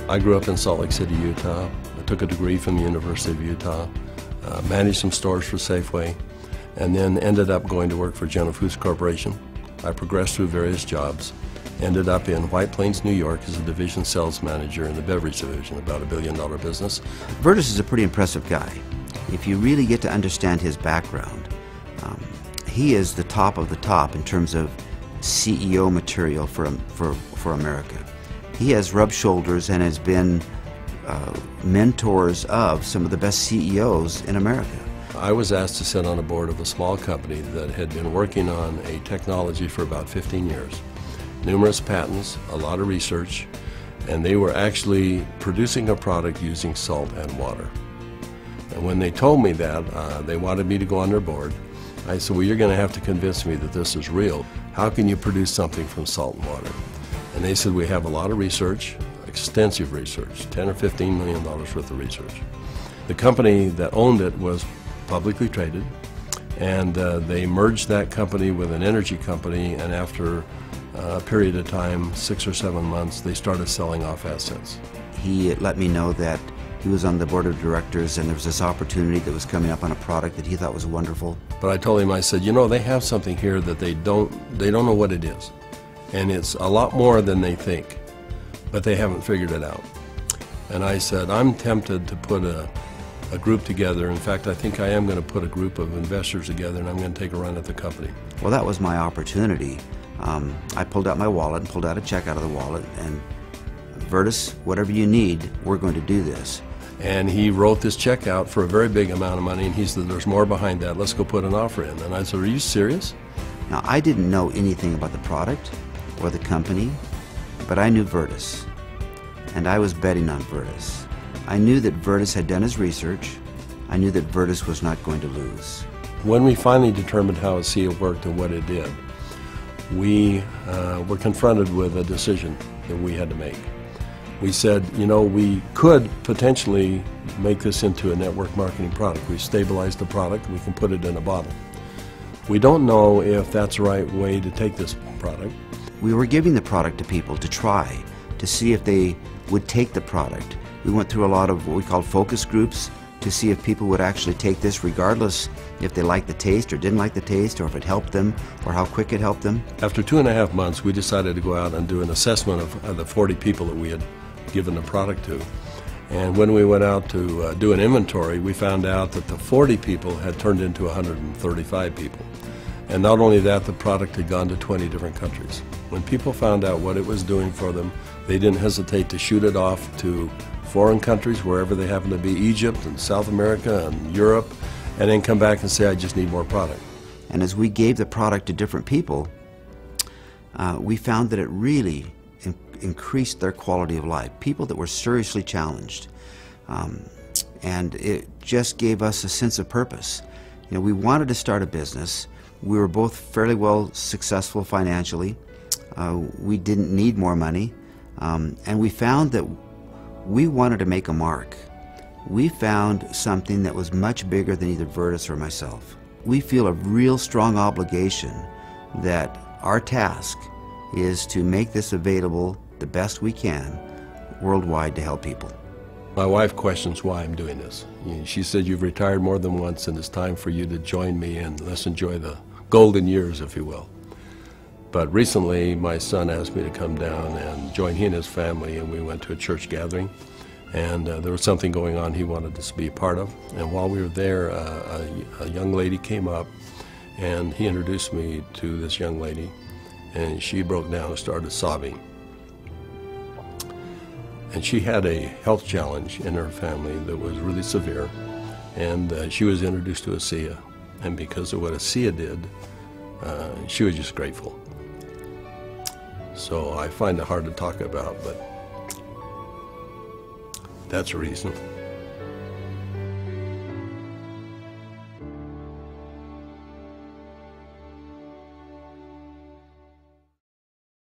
I grew up in Salt Lake City, Utah. I took a degree from the University of Utah, managed some stores for Safeway, and then ended up going to work for General Foods Corporation. I progressed through various jobs, ended up in White Plains, New York as a division sales manager in the beverage division, about $1 billion business. Vertis is a pretty impressive guy. If you really get to understand his background, he is the top of the top in terms of CEO material for America. He has rubbed shoulders and has been mentors of some of the best CEOs in America. I was asked to sit on a board of a small company that had been working on a technology for about 15 years. Numerous patents, a lot of research, and they were actually producing a product using salt and water. And when they told me that, they wanted me to go on their board. I said, well, you're going to have to convince me that this is real. How can you produce something from salt and water? And they said, we have a lot of research, extensive research, $10 or $15 million worth of research. The company that owned it was publicly traded, and they merged that company with an energy company, and after a period of time, 6 or 7 months, they started selling off assets. He let me know that he was on the board of directors and there was this opportunity that was coming up on a product that he thought was wonderful. But I told him, I said, you know, they have something here that they don't know what it is. And it's a lot more than they think, but they haven't figured it out. And I said, I'm tempted to put a group together. In fact, I think I am going to put a group of investors together, and I'm going to take a run at the company. Well, that was my opportunity. I pulled out my wallet and pulled out a check out of the wallet, and Vertis, whatever you need, we're going to do this. And he wrote this check out for a very big amount of money, and he said, there's more behind that, let's go put an offer in. And I said, are you serious? Now, I didn't know anything about the product or the company, but I knew Vertis, and I was betting on Vertis. I knew that Vertis had done his research. I knew that Vertis was not going to lose. When we finally determined how ASEA worked and what it did, we were confronted with a decision that we had to make. We said, you know, we could potentially make this into a network marketing product. We stabilized the product, we can put it in a bottle. We don't know if that's the right way to take this product. We were giving the product to people to try, to see if they would take the product. We went through a lot of what we called focus groups to see if people would actually take this regardless if they liked the taste or didn't like the taste, or if it helped them, or how quick it helped them. After 2.5 months, we decided to go out and do an assessment of the 40 people that we had given the product to. And when we went out to do an inventory, we found out that the 40 people had turned into 135 people. And not only that, the product had gone to 20 different countries. When people found out what it was doing for them, they didn't hesitate to shoot it off to foreign countries, wherever they happen to be, Egypt and South America and Europe, and then come back and say, I just need more product. And as we gave the product to different people, we found that it really increased their quality of life. People that were seriously challenged. And it just gave us a sense of purpose. You know, we wanted to start a business. We were both fairly well successful financially. We didn't need more money. And we found that we wanted to make a mark. We found something that was much bigger than either Vertis or myself. We feel a real strong obligation that our task is to make this available the best we can worldwide to help people. My wife questions why I'm doing this. She said, you've retired more than once and it's time for you to join me and let's enjoy the golden years, if you will. But recently my son asked me to come down and join he and his family, and we went to a church gathering, and there was something going on he wanted us to be a part of. And while we were there, a young lady came up and he introduced me to this young lady, and she broke down and started sobbing. And she had a health challenge in her family that was really severe, and she was introduced to ASEA, and because of what ASEA did, she was just grateful. So I find it hard to talk about, but that's a reason.